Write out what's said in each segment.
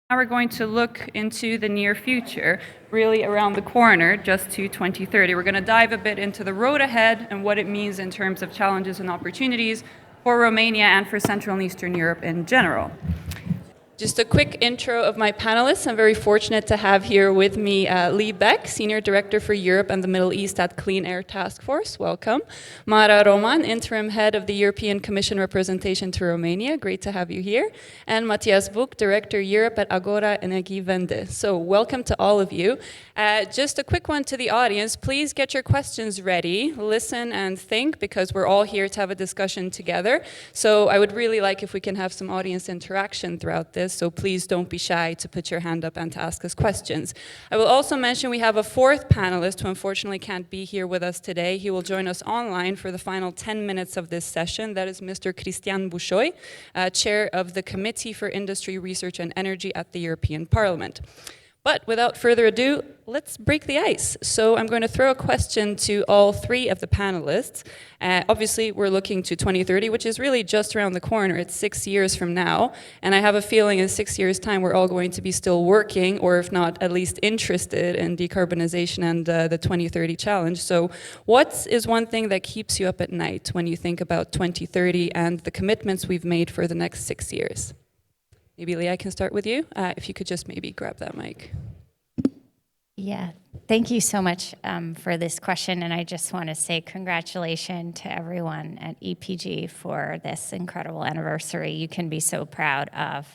Now we're going to look into the near future, really around the corner, just to 2030. We're going to dive a bit into the road ahead and what it means in terms of challenges and opportunities for Romania and for Central and Eastern Europe in general. Just a quick intro of my panelists. I'm very fortunate to have here with me Lee Beck, Senior Director for Europe and the Middle East at Clean Air Task Force. Welcome. Mara Roman, Interim Head of the European Commission Representation to Romania. Great to have you here. And Matthias Buck, Director Europe at Agora Energiewende. So welcome to all of you. Just a quick one to the audience. Please get your questions ready. Listen and think, because we're all here to have a discussion together. So I would really like if we can have some audience interaction throughout this. So please don't be shy to put your hand up and to ask us questions. I will also mention we have a fourth panelist who unfortunately can't be here with us today. He will join us online for the final 10 minutes of this session. That is Mr. Cristian Bușoi, Chair of the Committee for Industry, Research and Energy at the European Parliament. But without further ado, let's break the ice. So I'm going to throw a question to all three of the panelists. Obviously, we're looking to 2030, which is really just around the corner. It's 6 years from now. And I have a feeling in 6 years' time, we're all going to be still working, or if not, at least interested in decarbonization and the 2030 challenge. So what is one thing that keeps you up at night when you think about 2030 and the commitments we've made for the next 6 years? Maybe, Lee, I can start with you. If you could just maybe grab that mic. Yeah, thank you so much for this question. And I just want to say congratulations to everyone at EPG for this incredible anniversary. You can be so proud of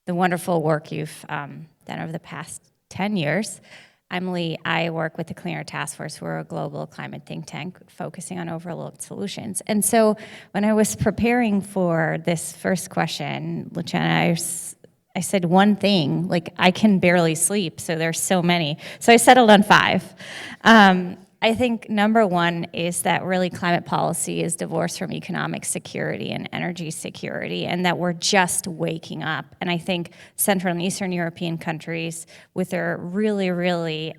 the wonderful work you've done over the past 10 years. I'm Lee. I work with the Clean Air Task Force. We're a global climate think tank focusing on overlooked solutions. And so when I was preparing for this first question, Luciana, I said one thing, like I can barely sleep, so there's so many. So I settled on 5. I think number one is that really climate policy is divorced from economic security and energy security, and that we're just waking up. And I think Central and Eastern European countries, with their really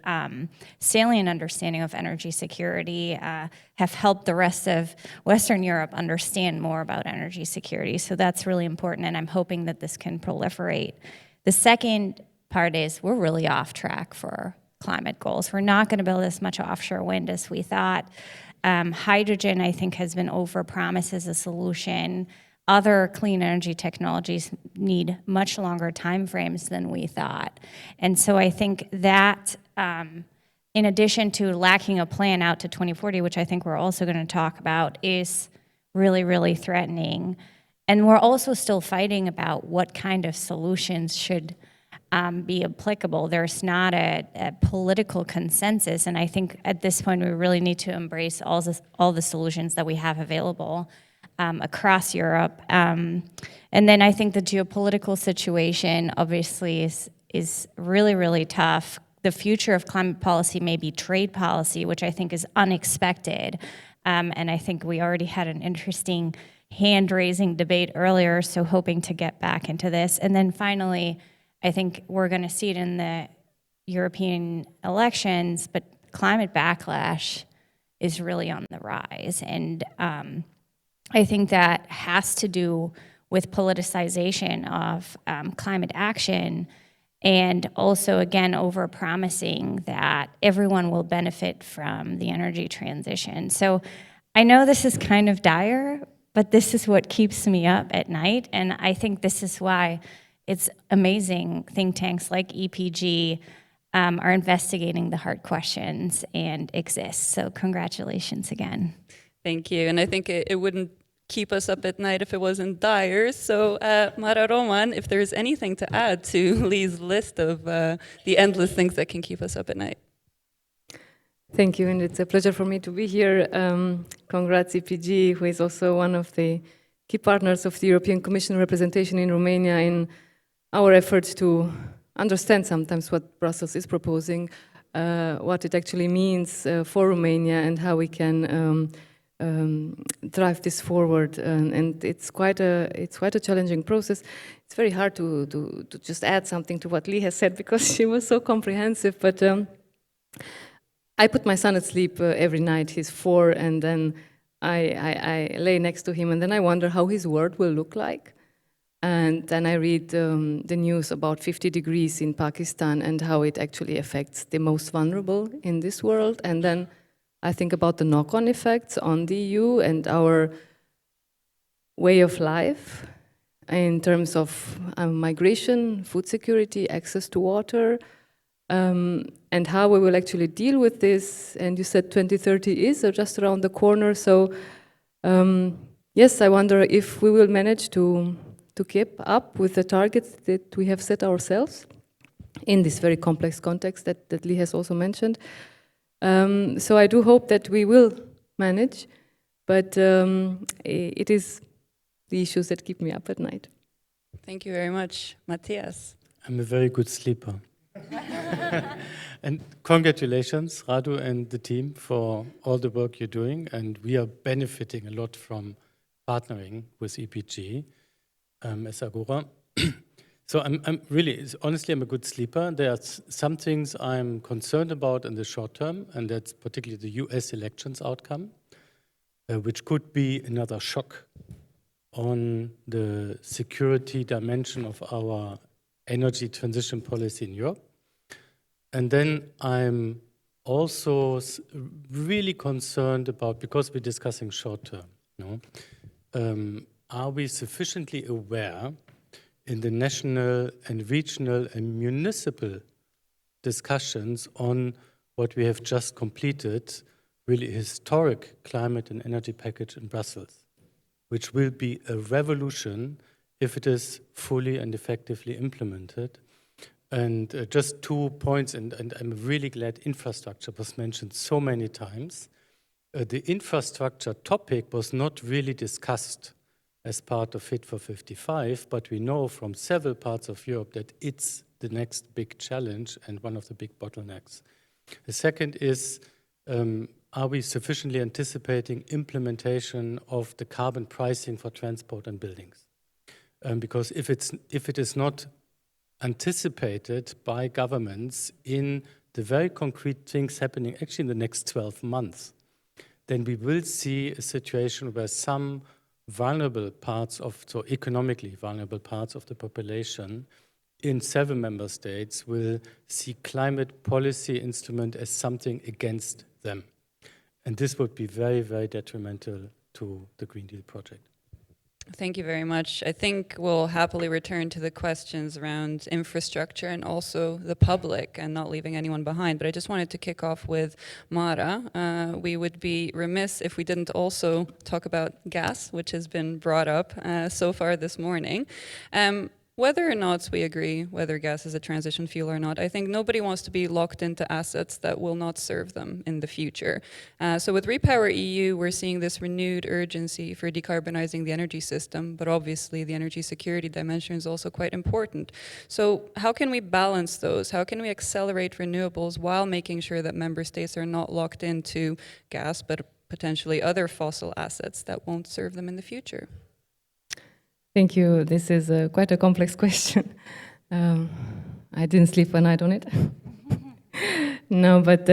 salient understanding of energy security, have helped the rest of Western Europe understand more about energy security. So that's really important, and I'm hoping that this can proliferate. The second part is we're really off track for climate goals. We're not going to build as much offshore wind as we thought. Hydrogen, I think, has been overpromised as a solution. Other clean energy technologies need much longer timeframes than we thought. And so I think that, in addition to lacking a plan out to 2040, which I think we're also going to talk about, is really threatening. And we're also still fighting about what kind of solutions should be applicable. There's not a political consensus, and I think at this point we really need to embrace all the solutions that we have available across Europe. And then I think the geopolitical situation obviously is really tough. The future of climate policy may be trade policy, which I think is unexpected. And I think we already had an interesting hand-raising debate earlier, so hoping to get back into this. And then finally, I think we're going to see it in the European elections, but climate backlash is really on the rise. And I think that has to do with politicization of climate action, and also, again, overpromising that everyone will benefit from the energy transition. So I know this is kind of dire, but this is what keeps me up at night, and I think this is why it's amazing think tanks like EPG are investigating the hard questions and exist. So congratulations again. Thank you. And I think it wouldn't keep us up at night if it wasn't dire. So Mara Roman, if there's anything to add to Lee's list of the endless things that can keep us up at night. Thank you, and it's a pleasure for me to be here. Congrats EPG, who is also one of the key partners of the European Commission representation in Romania in our efforts to understand sometimes what Brussels is proposing, what it actually means for Romania, and how we can drive this forward. And it's quite a challenging process. It's very hard to just add something to what Lee has said, because she was so comprehensive. But I put my son at sleep every night. He's 4, and then I lay next to him, and then I wonder how his world will look like. And then I read the news about 50 degrees in Pakistan and how it actually affects the most vulnerable in this world. And then I think about the knock-on effects on the EU and our way of life in terms of migration, food security, access to water, and how we will actually deal with this. And you said 2030 is just around the corner. So yes, I wonder if we will manage to keep up with the targets that we have set ourselves in this very complex context that Lee has also mentioned. So I do hope that we will manage, but it is the issues that keep me up at night. Thank you very much. Matthias? I'm a very good sleeper. And congratulations, Radu and the team, for all the work you're doing. And we are benefiting a lot from partnering with EPG as Agora. So I'm really, honestly, I'm a good sleeper. There are some things I'm concerned about in the short term, and that's particularly the US elections outcome, which could be another shock on the security dimension of our energy transition policy in Europe. And then I'm also really concerned about, because we're discussing short term, are we sufficiently aware in the national and regional and municipal discussions on what we have just completed, really a historic climate and energy package in Brussels, which will be a revolution if it is fully and effectively implemented. And just 2 points, and I'm really glad infrastructure was mentioned so many times. The infrastructure topic was not really discussed as part of Fit for 55, but we know from several parts of Europe that it's the next big challenge and one of the big bottlenecks. The second is, are we sufficiently anticipating implementation of the carbon pricing for transport and buildings? Because if it is not anticipated by governments in the very concrete things happening actually in the next 12 months, then we will see a situation where some vulnerable parts of, so economically vulnerable parts of the population in several member states will see climate policy instrument as something against them. And this would be very, very detrimental to the Green Deal project. Thank you very much. I think we'll happily return to the questions around infrastructure and also the public and not leaving anyone behind. But I just wanted to kick off with Mara. We would be remiss if we didn't also talk about gas, which has been brought up so far this morning. Whether or not we agree whether gas is a transition fuel or not, I think nobody wants to be locked into assets that will not serve them in the future. So with Repower EU, we're seeing this renewed urgency for decarbonizing the energy system, but obviously the energy security dimension is also quite important. So how can we balance those? How can we accelerate renewables while making sure that member states are not locked into gas, but potentially other fossil assets that won't serve them in the future? Thank you. This is quite a complex question. I didn't sleep one night on it. No, but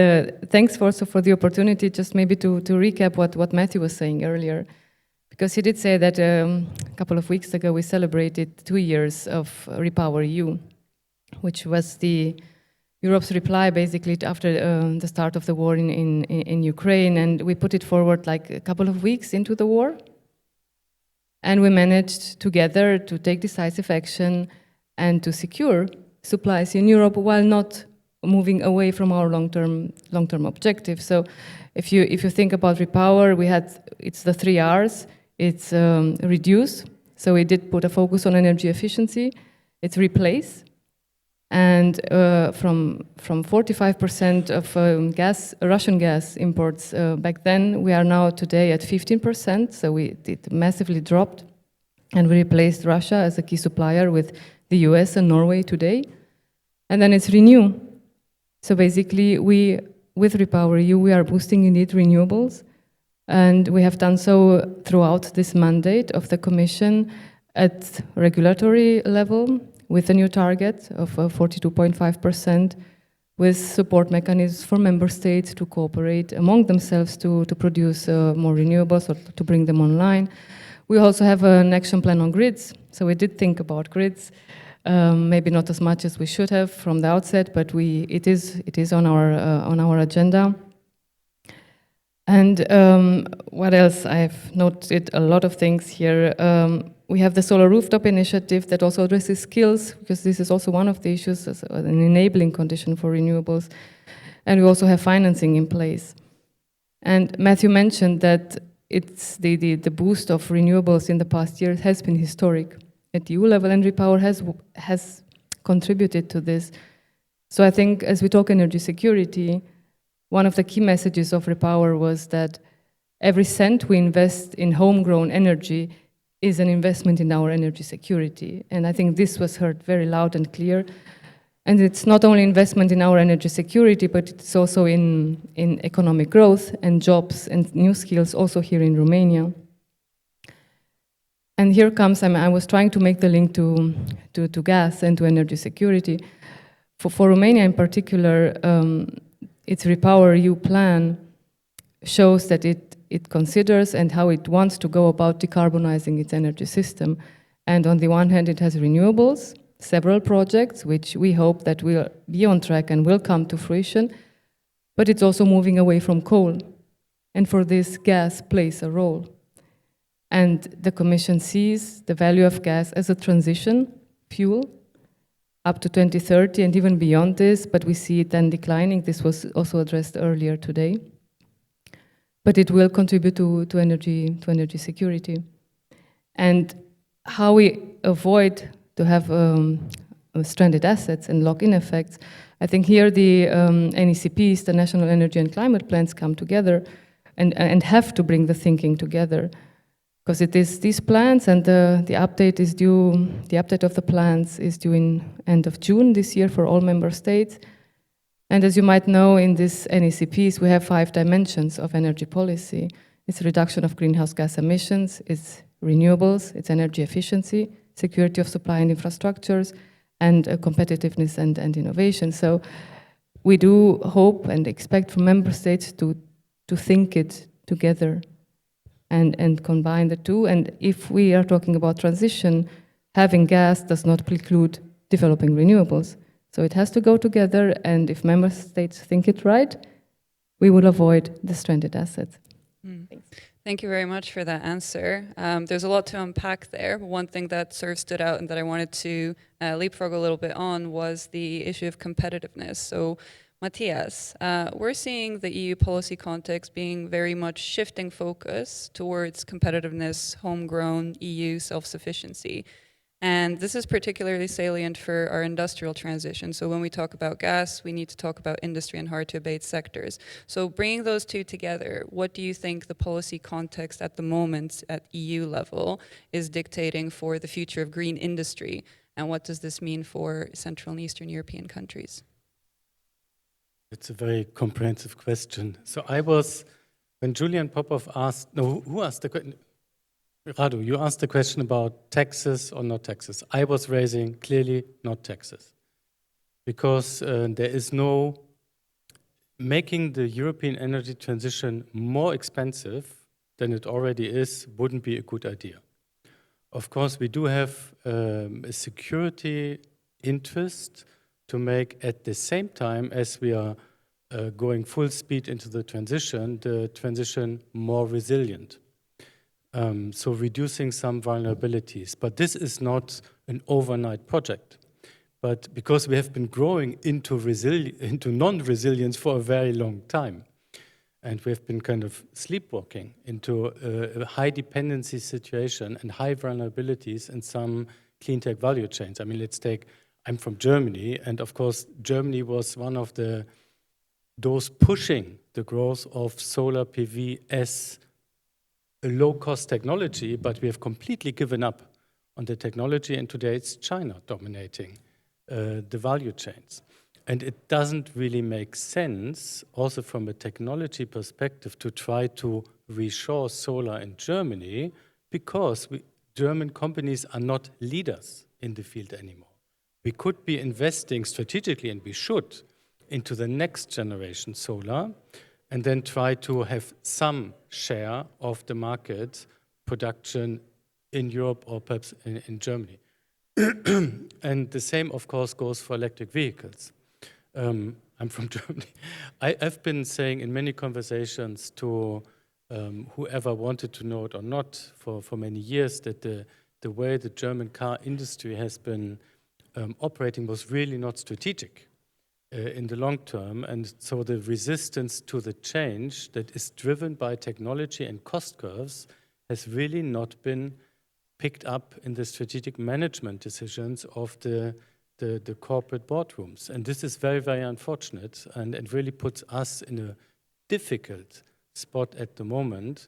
thanks also for the opportunity, just maybe to recap what Matthew was saying earlier. Because he did say that a couple of weeks ago we celebrated 2 years of Repower EU, which was Europe's reply basically after the start of the war in Ukraine. And we put it forward like a couple of weeks into the war. And we managed together to take decisive action and to secure supplies in Europe while not moving away from our long-term objective. So if you think about Repower, it's the 3 R's. It's reduce. So we did put a focus on energy efficiency. It's replace. And from 45% of Russian gas imports back then, we are now today at 15%. So it massively dropped, and we replaced Russia as a key supplier with the US and Norway today. And then it's renew. So basically, with Repower EU, we are boosting indeed renewables, and we have done so throughout this mandate of the Commission at regulatory level, with a new target of 42.5%, with support mechanisms for member states to cooperate among themselves to produce more renewables or to bring them online, We also have an action plan on grids, so we did think about grids, maybe not as much as we should have from the outset, but it is on our agenda. And what else? I've noted a lot of things here. We have the solar rooftop initiative that also addresses skills, because this is also one of the issues, as an enabling condition for renewables. And we also have financing in place. And Matthew mentioned that it's the boost of renewables in the past years has been historic at EU level, and Repower has contributed to this. So I think as we talk energy security, one of the key messages of Repower was that every cent we invest in homegrown energy is an investment in our energy security. And I think this was heard very loud and clear. And it's not only investment in our energy security, but it's also in economic growth and jobs and new skills also here in Romania. And here comes, I was trying to make the link to gas and to energy security. For Romania in particular, its Repower EU plan shows that it considers and how it wants to go about decarbonizing its energy system. And on the one hand, it has renewables, several projects, which we hope that will be on track and will come to fruition, but it's also moving away from coal. And for this, gas plays a role. And the Commission sees the value of gas as a transition fuel up to 2030 and even beyond this, but we see it then declining. This was also addressed earlier today. But it will contribute to energy security. And how we avoid to have stranded assets and lock-in effects. I think here the NECPs, the National Energy and Climate Plans, come together and have to bring the thinking together, because it is these plans, and the update is due. The update of the plans is due in end of June this year for all member states. And as you might know, in this NECPs we have 5 dimensions of energy policy. It's reduction of greenhouse gas emissions, it's renewables, it's energy efficiency, security of supply and infrastructures, and competitiveness and innovation. So we do hope and expect from member states to think it together and combine the two. And if we are talking about transition, having gas does not preclude developing renewables. So it has to go together, and if member states think it right, we will avoid the stranded assets. Thank you very much for that answer. There's a lot to unpack there. One thing that sort of stood out and that I wanted to leapfrog a little bit on was the issue of competitiveness. So, Matthias, we're seeing the EU policy context being very much shifting focus towards competitiveness, homegrown EU self-sufficiency. And this is particularly salient for our industrial transition. So when we talk about gas, we need to talk about industry and hard-to-abate sectors. So bringing those two together, what do you think the policy context at the moment at EU level is dictating for the future of green industry? And what does this mean for Central and Eastern European countries? It's a very comprehensive question. So when Julian Popov asked, no, who asked the question? Radu, you asked the question about taxes or not taxes. I was raising clearly not taxes, because there is no making the European energy transition more expensive than it already is wouldn't be a good idea. Of course, we do have a security interest to make, at the same time as we are going full speed into the transition more resilient. So reducing some vulnerabilities. But this is not an overnight project. But because we have been growing into non-resilience for a very long time, and we have been kind of sleepwalking into a high dependency situation and high vulnerabilities in some clean tech value chains. I mean, I'm from Germany, and of course, Germany was one of those pushing the growth of solar PV as a low-cost technology, but we have completely given up on the technology, and today it's China dominating the value chains. And it doesn't really make sense, also from a technology perspective, to try to reshore solar in Germany, because German companies are not leaders in the field anymore. We could be investing strategically, and we should, into the next generation solar, and then try to have some share of the market production in Europe or perhaps in Germany. And the same, of course, goes for electric vehicles. I'm from Germany. I've been saying in many conversations to whoever wanted to know it or not for many years that the way the German car industry has been operating was really not strategic in the long term. And so the resistance to the change that is driven by technology and cost curves has really not been picked up in the strategic management decisions of the corporate boardrooms. And this is very, very unfortunate, and it really puts us in a difficult spot at the moment,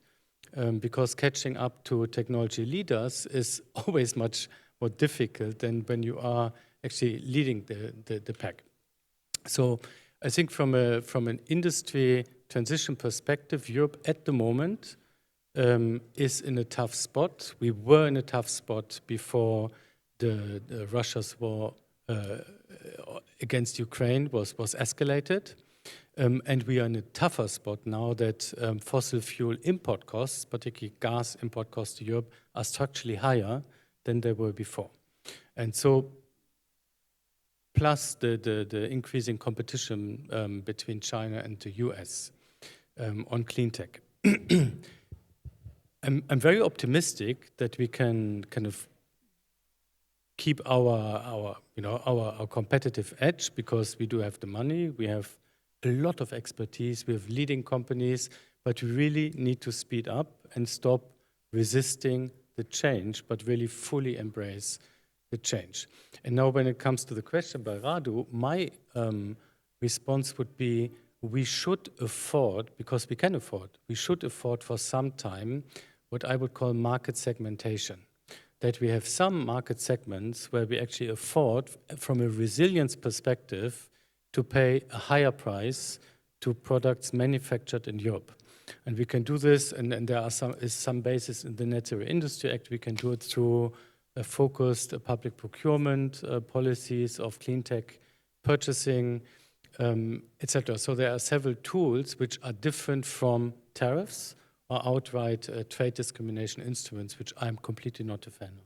because catching up to technology leaders is always much more difficult than when you are actually leading the pack. So I think from an industry transition perspective, Europe at the moment is in a tough spot. We were in a tough spot before the Russia's war against Ukraine was escalated. And we are in a tougher spot now that fossil fuel import costs, particularly gas import costs to Europe, are structurally higher than they were before. And so, plus the increasing competition between China and the US on clean tech. I'm very optimistic that we can kind of keep our competitive edge, because we do have the money, we have a lot of expertise, we have leading companies, but we really need to speed up and stop resisting the change, but really fully embrace the change. And now when it comes to the question by Radu, my response would be, we should afford, because we can afford, we should afford for some time what I would call market segmentation. That we have some market segments where we actually afford, from a resilience perspective, to pay a higher price to products manufactured in Europe. And we can do this, and there is some basis in the Net Zero Industry Act. We can do it through a focused public procurement policies of clean tech purchasing, etc. So there are several tools which are different from tariffs or outright trade discrimination instruments, which I'm completely not a fan of.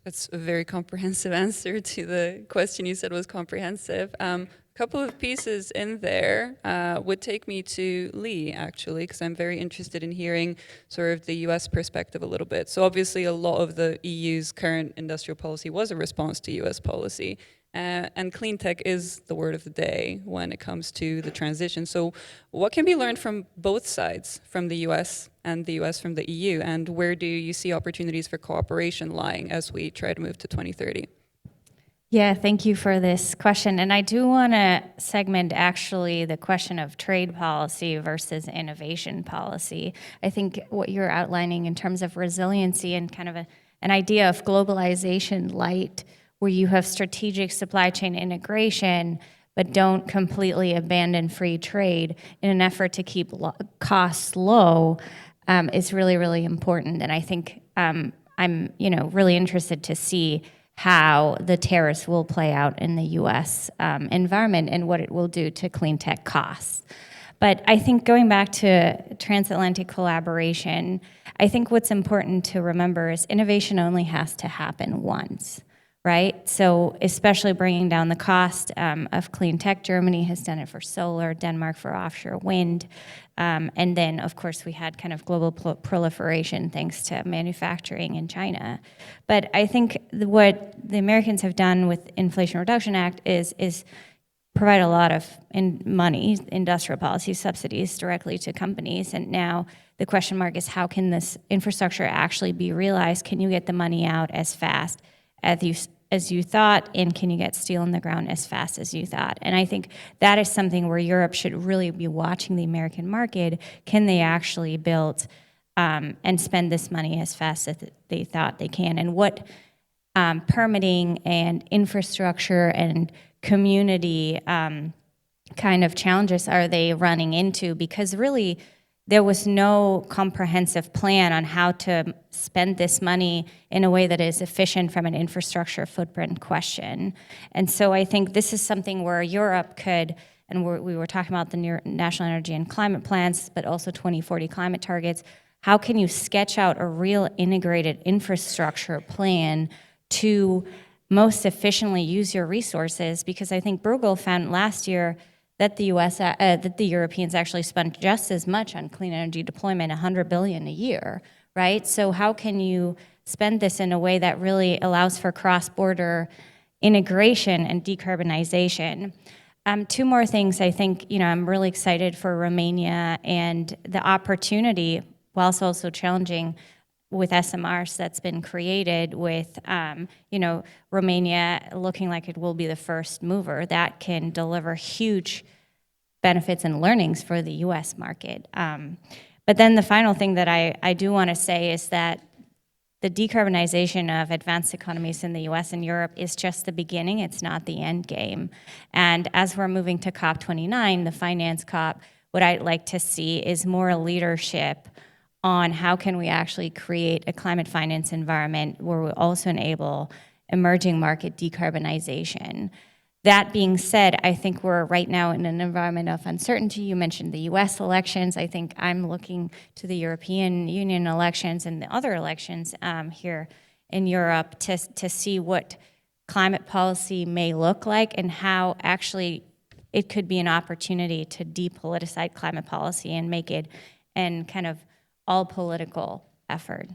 That's a very comprehensive answer to the question you said was comprehensive. A couple of pieces in there would take me to Lee, actually, because I'm very interested in hearing sort of the US perspective a little bit. So obviously a lot of the EU's current industrial policy was a response to US policy. And clean tech is the word of the day when it comes to the transition. So what can be learned from both sides, from the US and the US from the EU? And where do you see opportunities for cooperation lying as we try to move to 2030? Yeah, thank you for this question. And I do want to segment actually the question of trade policy versus innovation policy. I think what you're outlining in terms of resiliency and kind of an idea of globalization light, where you have strategic supply chain integration, but don't completely abandon free trade in an effort to keep costs low, is really, really important. And I think I'm really interested to see how the tariffs will play out in the U.S. Environment and what it will do to clean tech costs. But I think going back to transatlantic collaboration, I think what's important to remember is innovation only has to happen once. Right? So especially bringing down the cost of clean tech. Germany has done it for solar, Denmark for offshore wind. And then, of course, we had kind of global proliferation thanks to manufacturing in China. But I think what the Americans have done with Inflation Reduction Act is provide a lot of money, industrial policy subsidies directly to companies. And now the question mark is, how can this infrastructure actually be realized? Can you get the money out as fast as you thought, and can you get steel in the ground as fast as you thought? And I think that is something where Europe should really be watching the American market. Can they actually build and spend this money as fast as they thought they can? And what permitting and infrastructure and community kind of challenges are they running into? Because really, there was no comprehensive plan on how to spend this money in a way that is efficient from an infrastructure footprint question. And so I think this is something where Europe could, and we were talking about the National Energy and Climate Plans, but also 2040 climate targets. how can you sketch out a real integrated infrastructure plan to most efficiently use your resources? Because I think Bruegel found last year that the that the Europeans actually spent just as much on clean energy deployment, 100 billion a year, right? So how can you spend this in a way that really allows for cross-border integration and decarbonization? Two more things. I think, I'm really excited for Romania and the opportunity, whilst also challenging with SMRs that's been created with, Romania looking like it will be the first mover that can deliver huge benefits and learnings for the US market. But then the final thing that I do want to say is that the decarbonization of advanced economies in the US and Europe is just the beginning, it's not the end game. And as we're moving to COP29, the finance COP, what I'd like to see is more leadership on how can we actually create a climate finance environment where we also enable emerging market decarbonization. That being said, I think we're right now in an environment of uncertainty. You mentioned the US elections. I think I'm looking to the European Union elections and the other elections here in Europe to see what climate policy may look like and how actually it could be an opportunity to depoliticize climate policy and make it an kind of all political effort.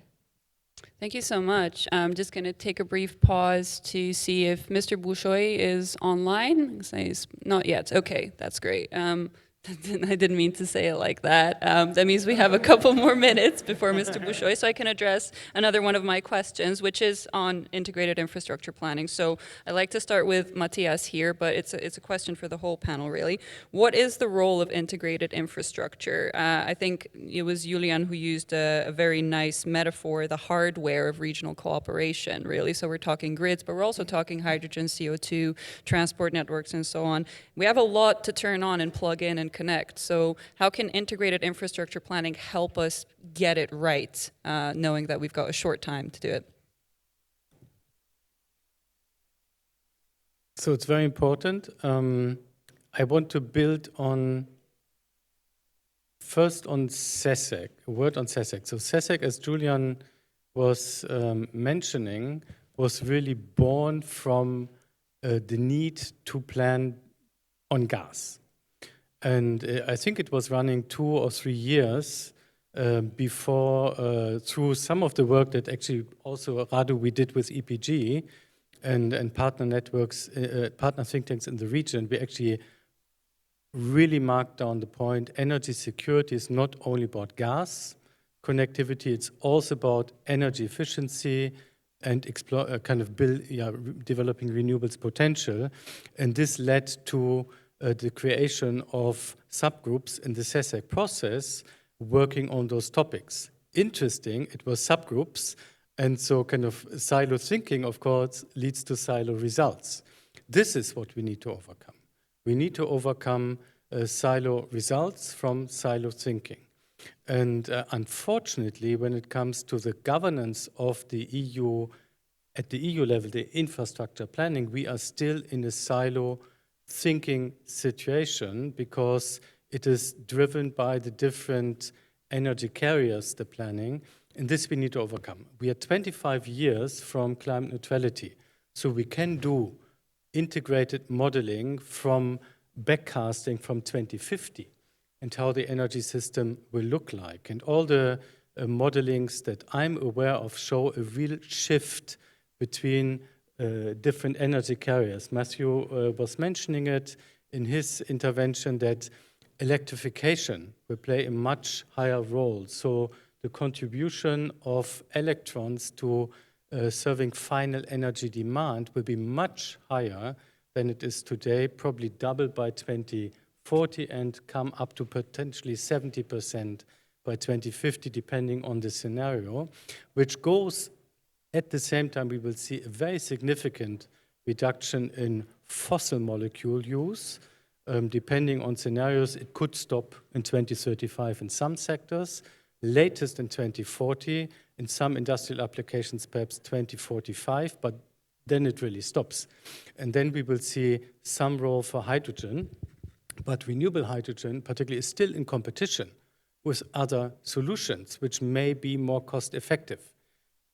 Thank you so much. I'm just going to take a brief pause to see if Mr. Bușoi is online. He's not yet. Okay, that's great. I didn't mean to say it like that. That means we have a couple more minutes before Mr. Bușoi, so I can address another one of my questions, which is on integrated infrastructure planning. So I'd like to start with Matthias here, but it's a question for the whole panel, really. What is the role of integrated infrastructure? I think it was Julian who used a very nice metaphor, the hardware of regional cooperation, really. So we're talking grids, but we're also talking hydrogen, CO2, transport networks, and so on. We have a lot to turn on and plug in and connect. So how can integrated infrastructure planning help us get it right, knowing that we've got a short time to do it? So it's very important. I want to build first on CESEC, a word on CESEC. So CESEC, as Julian was mentioning, was really born from the need to plan on gas. And I think it was running 2 or 3 years before, through some of the work that actually also, Radu, we did with EPG and partner networks, partner think tanks in the region, we actually really marked down the point, energy security is not only about gas connectivity, it's also about energy efficiency and developing renewables potential. And this led to the creation of subgroups in the CESEC process working on those topics. Interesting, it was subgroups, and so kind of silo thinking, of course, leads to silo results. This is what we need to overcome. We need to overcome silo results from silo thinking. And unfortunately, when it comes to the governance of the EU, at the EU level, the infrastructure planning, we are still in a silo thinking situation because it is driven by the different energy carriers, the planning, and this we need to overcome. We are 25 years from climate neutrality, so we can do integrated modeling from backcasting from 2050 and how the energy system will look like. And all the modelings that I'm aware of show a real shift between different energy carriers. Matthew was mentioning it in his intervention that electrification will play a much higher role. So the contribution of electrons to serving final energy demand will be much higher than it is today, probably double by 2040 and come up to potentially 70% by 2050, depending on the scenario, which goes at the same time, we will see a very significant reduction in fossil molecule use. Depending on scenarios, it could stop in 2035 in some sectors, latest in 2040, in some industrial applications, perhaps 2045, but then it really stops. And then we will see some role for hydrogen, but renewable hydrogen particularly is still in competition with other solutions, which may be more cost effective.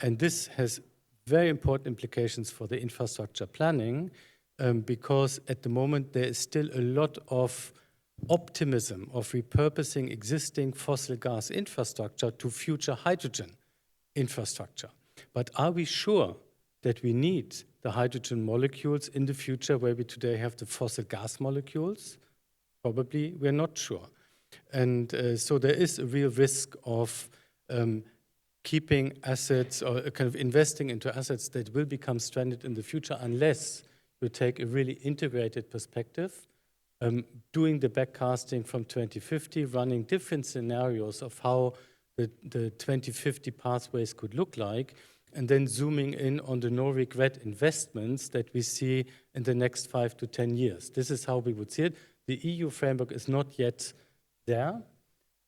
And this has very important implications for the infrastructure planning, because at the moment there is still a lot of optimism of repurposing existing fossil gas infrastructure to future hydrogen infrastructure. But are we sure that we need the hydrogen molecules in the future where we today have the fossil gas molecules? Probably we're not sure. And so there is a real risk of keeping assets or kind of investing into assets that will become stranded in the future unless you take a really integrated perspective, doing the backcasting from 2050, running different scenarios of how the 2050 pathways could look like, and then zooming in on the no-regret investments that we see in the next 5 to 10 years. This is how we would see it. The EU framework is not yet there.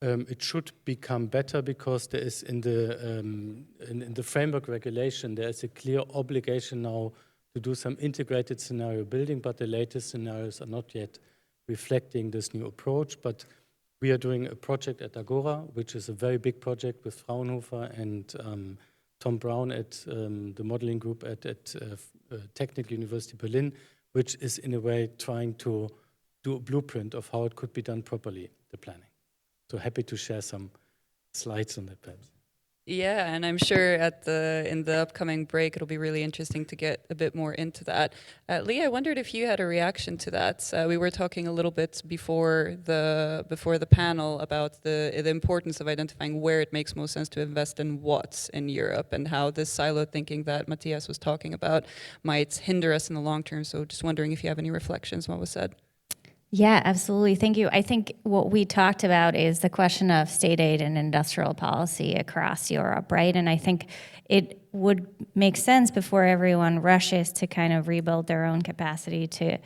It should become better because there is in the framework regulation, there is a clear obligation now to do some integrated scenario building, but the latest scenarios are not yet reflecting this new approach. But we are doing a project at Agora, which is a very big project with Fraunhofer and Tom Brown at the modeling group at Technical University Berlin, which is in a way trying to do a blueprint of how it could be done properly, the planning. So happy to share some slides on that perhaps. Yeah, and I'm sure in the upcoming break it'll be really interesting to get a bit more into that. Lee, I wondered if you had a reaction to that. We were talking a little bit before the panel about the importance of identifying where it makes most sense to invest in what in Europe, and how this siloed thinking that Matthias was talking about might hinder us in the long term. So just wondering if you have any reflections on what was said. Yeah, absolutely. Thank you. I think what we talked about is the question of state aid and industrial policy across Europe, right? And I think it would make sense before everyone rushes to kind of rebuild their own capacity to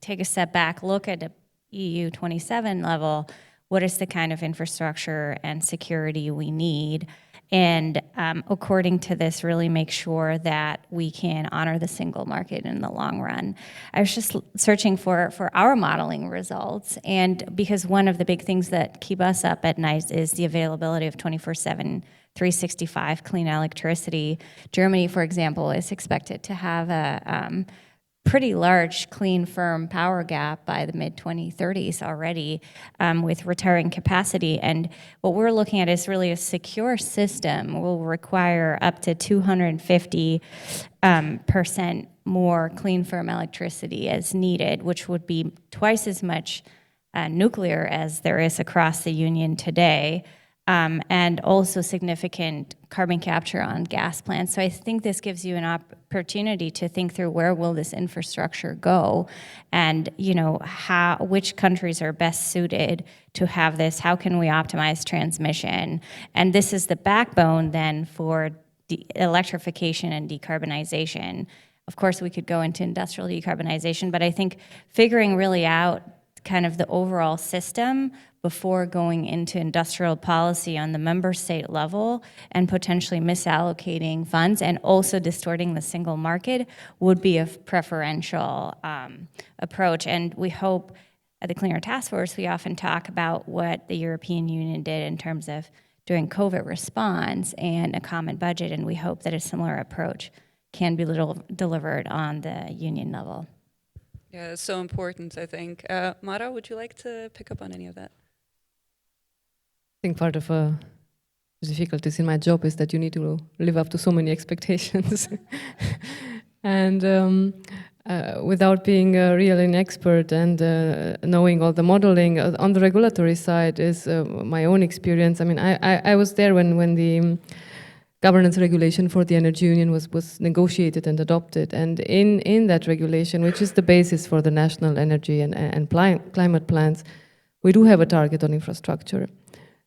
take a step back, look at the EU 27 level, what is the kind of infrastructure and security we need, and according to this, really make sure that we can honor the single market in the long run. I was just searching for our modeling results, and because one of the big things that keep us up at night is the availability of 24/7, 365 clean electricity. Germany, for example, is expected to have a pretty large clean firm power gap by the mid-2030s already, with retiring capacity. And what we're looking at is really a secure system will require up to 250% more clean firm electricity as needed, which would be twice as much nuclear as there is across the Union today. And also significant carbon capture on gas plants. So I think this gives you an opportunity to think through where will this infrastructure go, and which countries are best suited to have this. How can we optimize transmission? And this is the backbone then for electrification and decarbonization. Of course, we could go into industrial decarbonization, but I think figuring really out kind of the overall system before going into industrial policy on the member state level and potentially misallocating funds and also distorting the single market would be a preferential approach. And we hope at the Clean Air Task Force, we often talk about what the European Union did in terms of doing COVID response and a common budget, and we hope that a similar approach can be delivered on the union level. Yeah, it's so important, I think. Mara, would you like to pick up on any of that? I think part of the difficulties in my job is that you need to live up to so many expectations. And without being really an expert and knowing all the modeling, on the regulatory side is my own experience. I mean, I was there when the governance regulation for the energy union was negotiated and adopted. And in that regulation, which is the basis for the national energy and climate plans, we do have a target on infrastructure.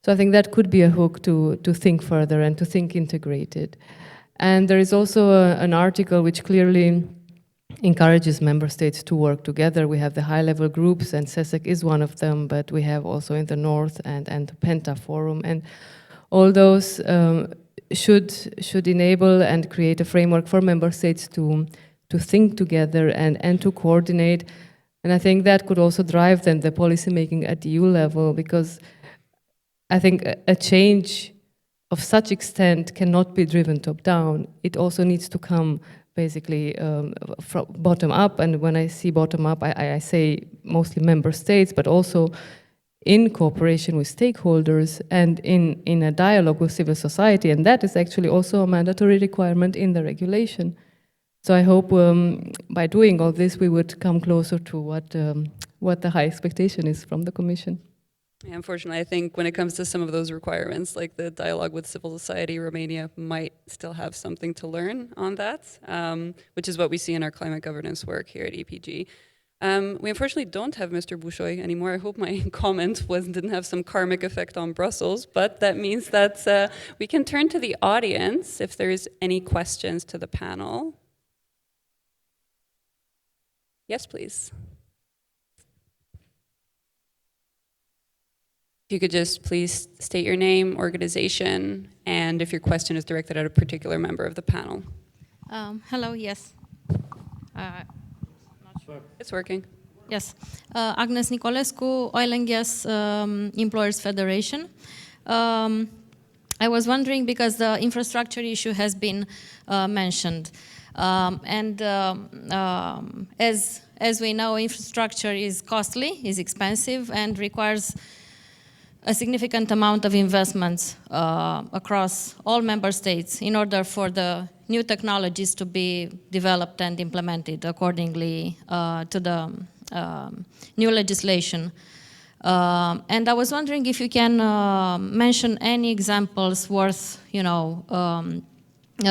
So I think that could be a hook to think further and to think integrated. And there is also an article which clearly encourages member states to work together. We have the high-level groups, and CESEC is one of them, but we have also in the North and the Penta Forum. And all those should enable and create a framework for member states to think together and to coordinate. And I think that could also drive then the policy making at EU level, because I think a change of such extent cannot be driven top-down. It also needs to come basically from bottom up, and when I see bottom up, I say mostly member states, but also in cooperation with stakeholders and in a dialogue with civil society, and that is actually also a mandatory requirement in the regulation. So I hope by doing all this, we would come closer to what the high expectation is from the Commission. Yeah, unfortunately, I think when it comes to some of those requirements, like the dialogue with civil society, Romania might still have something to learn on that, which is what we see in our climate governance work here at EPG. We unfortunately don't have Mr. Bușoi anymore. I hope my comment didn't have some karmic effect on Brussels, but that means that we can turn to the audience if there's any questions to the panel. Yes, please. If you could just please state your name, organization, and if your question is directed at a particular member of the panel. Hello, yes. It's working. Yes. Agnes Nicolescu, Oil and Gas Employers Federation. I was wondering, because the infrastructure issue has been mentioned, as we know, infrastructure is costly, is expensive, and requires a significant amount of investments across all member states in order for the new technologies to be developed and implemented accordingly to the new legislation. And I was wondering if you can mention any examples worth,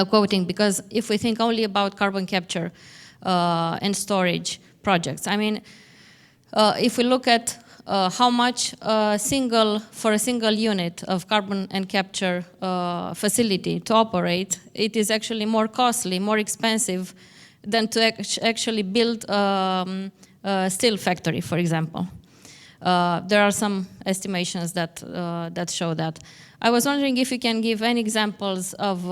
quoting, because if we think only about carbon capture and storage projects, I mean, if we look at how much for a single unit of carbon and capture facility to operate, it is actually more costly, more expensive than to actually build a steel factory, for example. There are some estimations that show that. I was wondering if you can give any examples of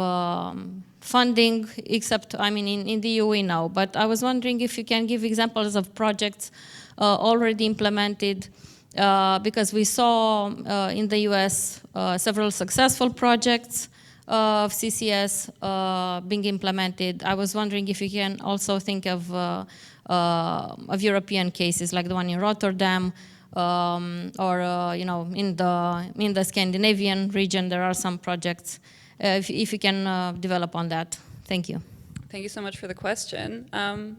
funding, except, I mean, in the EU we know, but I was wondering if you can give examples of projects already implemented, because we saw in the US several successful projects of CCS being implemented. I was wondering if you can also think of European cases like the one in Rotterdam, or in the Scandinavian region there are some projects. If you can develop on that. Thank you. Thank you so much for the question.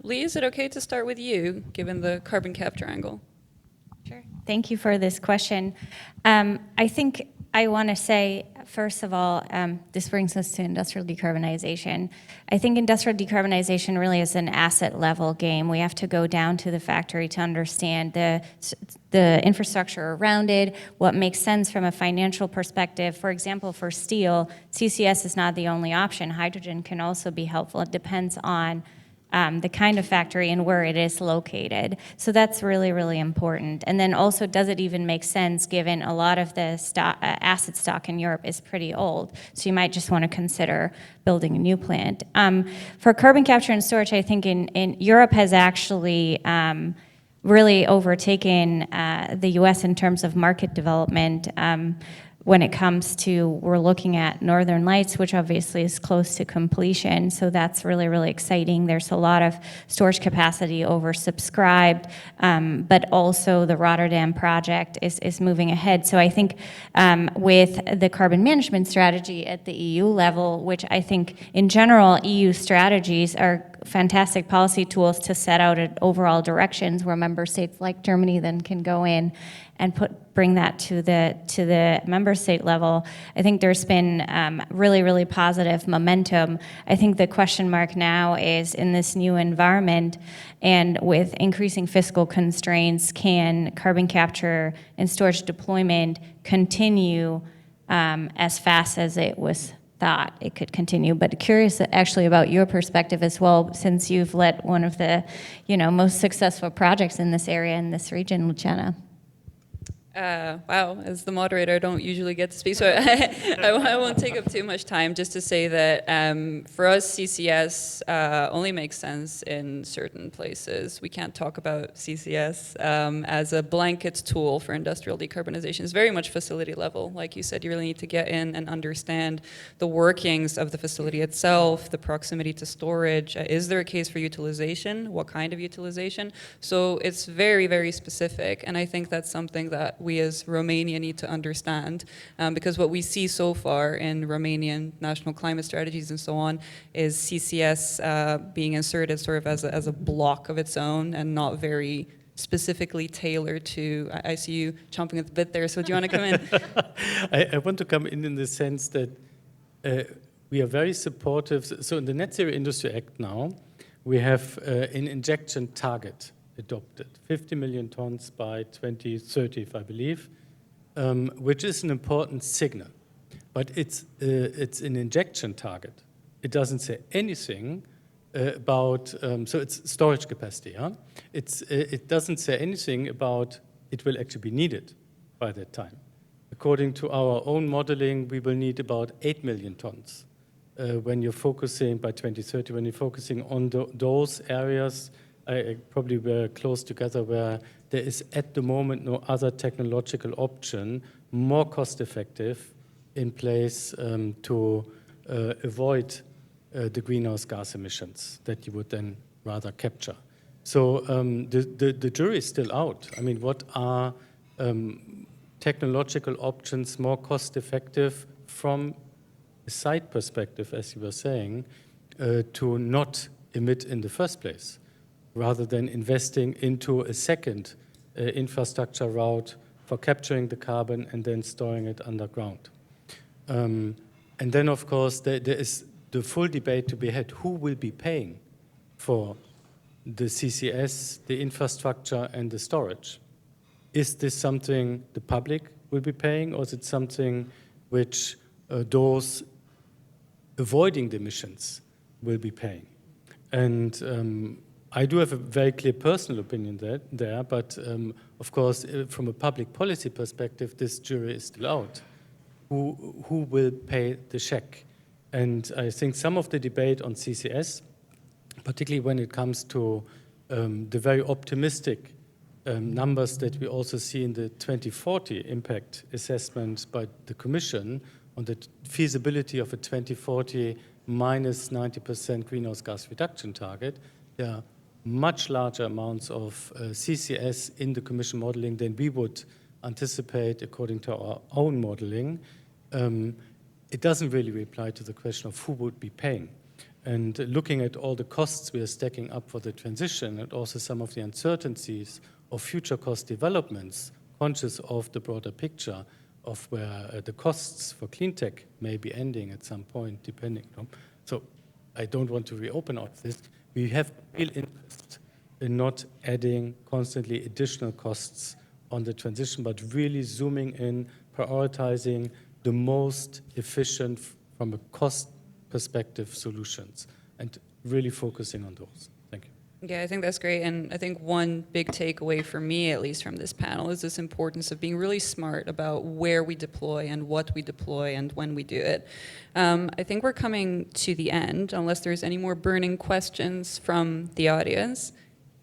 Lee, is it okay to start with you, given the carbon capture angle? Sure. Thank you for this question. I think I want to say, first of all, this brings us to industrial decarbonization. I think industrial decarbonization really is an asset level game. We have to go down to the factory to understand the infrastructure around it, what makes sense from a financial perspective. For example, for steel, CCS is not the only option. Hydrogen can also be helpful. It depends on the kind of factory and where it is located. So that's really, really important. And then also, does it even make sense given a lot of the asset stock in Europe is pretty old? So you might just want to consider building a new plant. For carbon capture and storage, I think in Europe has actually really overtaken the US in terms of market development. When it comes to, we're looking at Northern Lights, which obviously is close to completion, so that's really, really exciting. There's a lot of storage capacity oversubscribed, but also the Rotterdam project is moving ahead. So I think with the carbon management strategy at the EU level, which I think in general EU strategies are fantastic policy tools to set out overall directions where member states like Germany then can go in and bring that to the member state level. I think there's been really, really positive momentum. I think the question mark now is, in this new environment and with increasing fiscal constraints, can carbon capture and storage deployment continue as fast as it was thought it could continue? But curious actually about your perspective as well, since you've led one of the most successful projects in this area, in this region, Luciana. Wow, as the moderator, I don't usually get to speak, so I won't take up too much time. Just to say that for us, CCS only makes sense in certain places. We can't talk about CCS as a blanket tool for industrial decarbonization. It's very much facility level. Like you said, you really need to get in and understand the workings of the facility itself, the proximity to storage. Is there a case for utilization? What kind of utilization? So it's very, very specific, and I think that's something that we as Romania need to understand, because what we see so far in Romanian national climate strategies and so on is CCS being inserted sort of as a block of its own and not very specifically tailored to. I see you chomping at the bit there, so do you want to come in? I want to come in the sense that we are very supportive. So in the Net Zero Industry Act now, we have an injection target adopted, 50 million tons by 2030, if I believe, which is an important signal. But it's an injection target. It doesn't say anything about, so it's storage capacity. Huh? It doesn't say anything about it will actually be needed by that time. According to our own modeling, we will need about 8 million tons when you're focusing by 2030, when you're focusing on those areas. Probably we're close together where there is at the moment no other technological option more cost effective in place to avoid the greenhouse gas emissions that you would then rather capture. So the jury is still out. I mean, what are technological options more cost effective from a site perspective, as you were saying, to not emit in the first place, rather than investing into a second infrastructure route for capturing the carbon and then storing it underground. And then, of course, there is the full debate to be had. Who will be paying for the CCS, the infrastructure, and the storage? Is this something the public will be paying, or is it something which those avoiding the emissions will be paying? And I do have a very clear personal opinion there, but of course, from a public policy perspective, this jury is still out. Who will pay the check? And I think some of the debate on CCS, particularly when it comes to the very optimistic numbers that we also see in the 2040 impact assessment by the Commission on the feasibility of a 2040 minus 90% greenhouse gas reduction target, there are much larger amounts of CCS in the Commission modeling than we would anticipate according to our own modeling. It doesn't really reply to the question of who would be paying. And looking at all the costs we are stacking up for the transition and also some of the uncertainties of future cost developments, conscious of the broader picture of where the costs for clean tech may be ending at some point, depending on. So I don't want to reopen all of this. We have real interest in not adding constantly additional costs on the transition, but really zooming in, prioritizing the most efficient from a cost perspective solutions and really focusing on those. Thank you. Yeah, I think that's great. And I think one big takeaway for me, at least from this panel, is this importance of being really smart about where we deploy and what we deploy and when we do it. I think we're coming to the end, unless there's any more burning questions from the audience.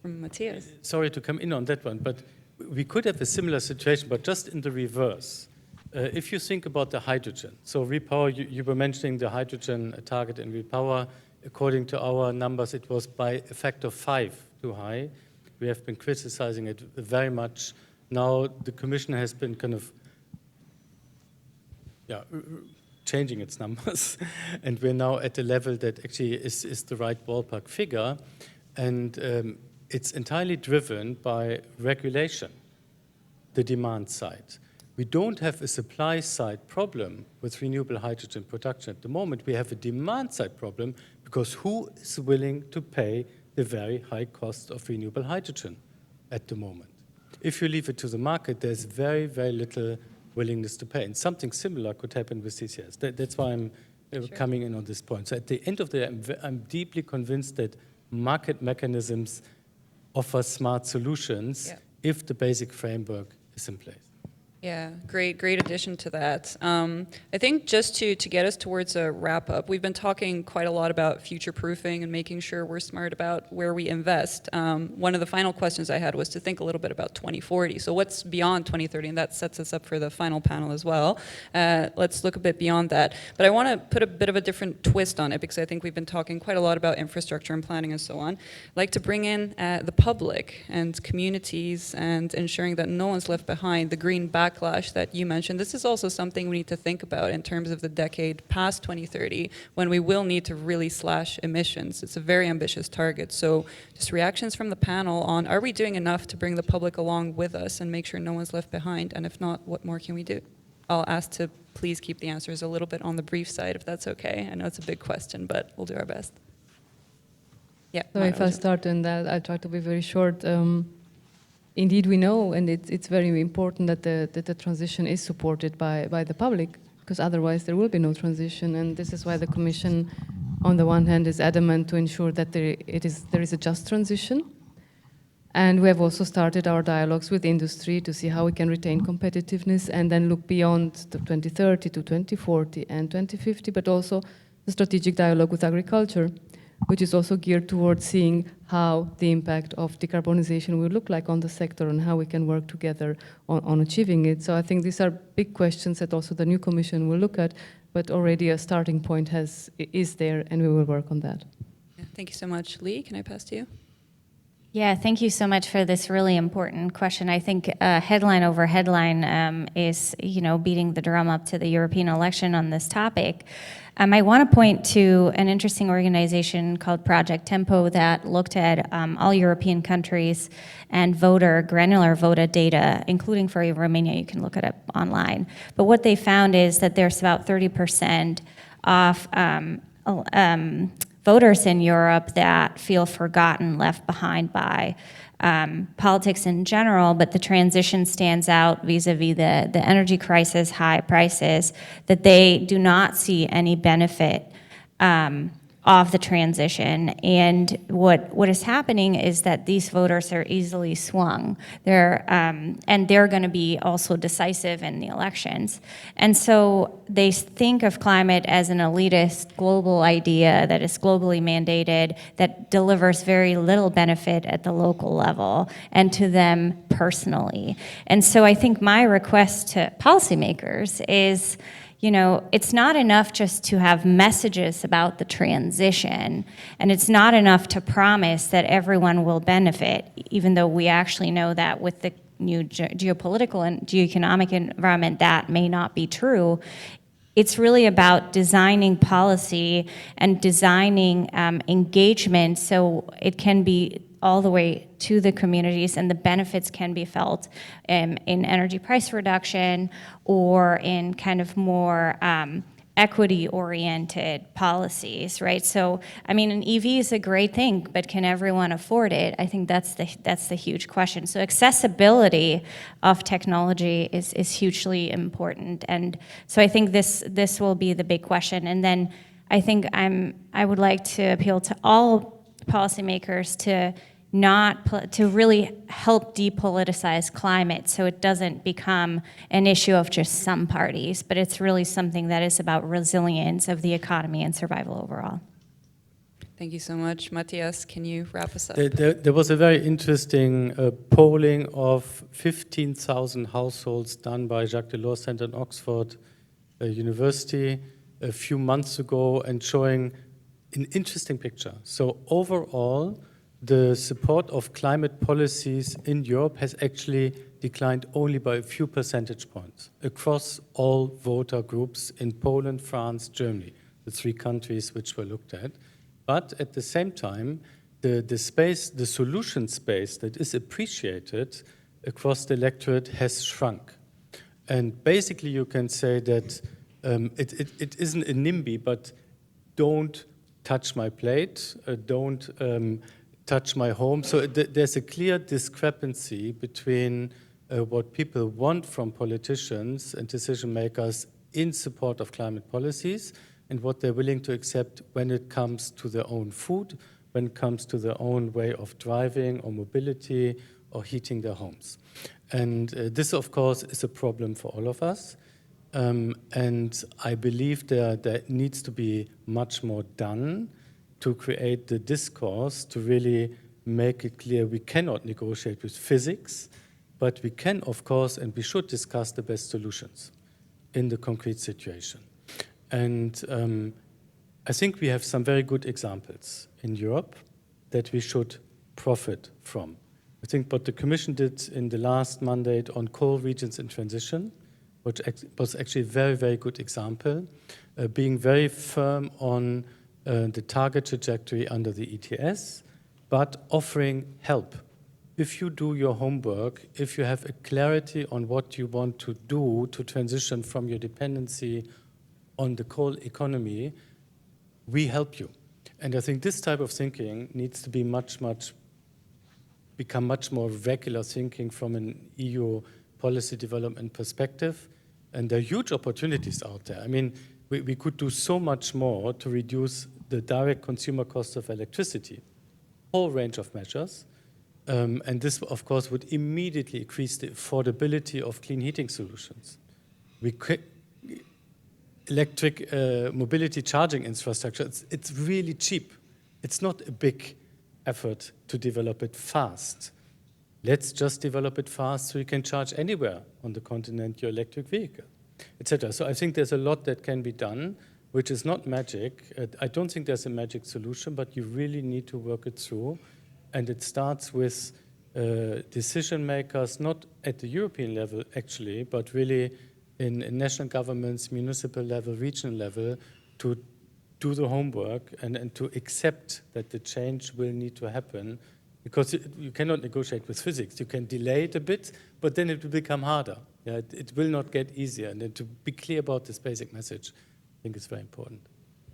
From Matthias. Sorry to come in on that one, but we could have a similar situation, but just in the reverse. If you think about the hydrogen, so Repower, you were mentioning the hydrogen target in Repower. According to our numbers, it was by a factor of 5 too high. We have been criticizing it very much. Now the Commission has been kind of changing its numbers, and we're now at a level that actually is the right ballpark figure, and it's entirely driven by regulation, the demand side. We don't have a supply side problem with renewable hydrogen production at the moment. We have a demand side problem because who is willing to pay the very high cost of renewable hydrogen at the moment? If you leave it to the market, there's very, very little willingness to pay. And something similar could happen with CCS. That's why I'm coming in on this point. So at the end of the day, I'm deeply convinced that market mechanisms offer smart solutions if the basic framework is in place. Yeah, great addition to that. I think just to get us towards a wrap up, we've been talking quite a lot about future proofing and making sure we're smart about where we invest. One of the final questions I had was to think a little bit about 2040. So what's beyond 2030? And that sets us up for the final panel as well. Let's look a bit beyond that. But I want to put a bit of a different twist on it because I think we've been talking quite a lot about infrastructure and planning and so on. I'd like to bring in the public and communities and ensuring that no one's left behind, the green backlash that you mentioned. This is also something we need to think about in terms of the decade past 2030 when we will need to really slash emissions. It's a very ambitious target. So just reactions from the panel on, are we doing enough to bring the public along with us and make sure no one's left behind? And if not, what more can we do? I'll ask to please keep the answers a little bit on the brief side if that's okay. I know it's a big question, but we'll do our best. Yeah. So if I start on that, I'll try to be very short. Indeed, we know, and it's very important that the transition is supported by the public, because otherwise there will be no transition. And this is why the Commission, on the one hand, is adamant to ensure that there is a just transition. And we have also started our dialogues with industry to see how we can retain competitiveness and then look beyond the 2030 to 2040 and 2050, but also the strategic dialogue with agriculture, which is also geared towards seeing how the impact of decarbonization will look like on the sector and how we can work together on achieving it. So I think these are big questions that also the new Commission will look at, but already a starting point is there, and we will work on that. Yeah, thank you so much. Lee, can I pass to you? Yeah, thank you so much for this really important question. I think headline over headline is, beating the drum up to the European election on this topic. I want to point to an interesting organization called Project Tempo that looked at all European countries and granular voter data, including for Romania. You can look it up online. But what they found is that there's about 30% of voters in Europe that feel forgotten, left behind by politics in general, but the transition stands out vis-a-vis the energy crisis, high prices, that they do not see any benefit of the transition. And what is happening is that these voters are easily swung. They're going to be also decisive in the elections. And so they think of climate as an elitist global idea that is globally mandated, that delivers very little benefit at the local level and to them personally. And so I think my request to policymakers is, it's not enough just to have messages about the transition, and it's not enough to promise that everyone will benefit, even though we actually know that with the new geopolitical and geoeconomic environment, that may not be true. It's really about designing policy and designing engagement so it can be all the way to the communities and the benefits can be felt in energy price reduction or in kind of more equity-oriented policies, right? So, an EV is a great thing, but can everyone afford it? I think that's the huge question. So accessibility of technology is hugely important. And so I think this will be the big question. And then I think I would like to appeal to all policymakers to really help depoliticize climate so it doesn't become an issue of just some parties, but it's really something that is about resilience of the economy and survival overall. Thank you so much. Matthias, can you wrap us up? There was a very interesting polling of 15,000 households done by Jacques Delors Center in Oxford University a few months ago and showing an interesting picture. So overall, the support of climate policies in Europe has actually declined only by a few percentage points across all voter groups in Poland, France, Germany, the three countries which were looked at. But at the same time, the solution space that is appreciated across the electorate has shrunk. And basically you can say that it isn't a NIMBY, but don't touch my plate, don't touch my home. So there's a clear discrepancy between what people want from politicians and decision makers in support of climate policies and what they're willing to accept when it comes to their own food, when it comes to their own way of driving or mobility or heating their homes. And this, of course, is a problem for all of us. And I believe there needs to be much more done to create the discourse to really make it clear we cannot negotiate with physics, but we can, of course, and we should discuss the best solutions in the concrete situation. And I think we have some very good examples in Europe that we should profit from. I think what the Commission did in the last mandate on coal regions in transition, which was actually a very, very good example, being very firm on the target trajectory under the ETS, but offering help. If you do your homework, if you have a clarity on what you want to do to transition from your dependency on the coal economy, we help you. And I think this type of thinking needs to be become much more regular thinking from an EU policy development perspective. And there are huge opportunities out there. I mean, we could do so much more to reduce the direct consumer cost of electricity, whole range of measures. And this, of course, would immediately increase the affordability of clean heating solutions. Electric mobility charging infrastructure, it's really cheap. It's not a big effort to develop it fast. Let's just develop it fast so you can charge anywhere on the continent your electric vehicle, etc. So I think there's a lot that can be done, which is not magic. I don't think there's a magic solution, but you really need to work it through. And it starts with decision makers, not at the European level, actually, but really in national governments, municipal level, regional level, to do the homework and to accept that the change will need to happen, because you cannot negotiate with physics. You can delay it a bit, but then it will become harder. Yeah, it will not get easier. And then to be clear about this basic message, I think is very important.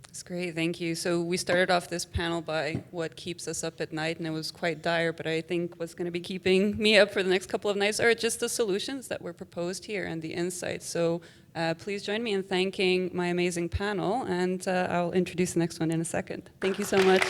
That's great, thank you. So we started off this panel by what keeps us up at night, and it was quite dire, but I think what's going to be keeping me up for the next couple of nights are just the solutions that were proposed here and the insights. So please join me in thanking my amazing panel, and I'll introduce the next one in a second. Thank you so much.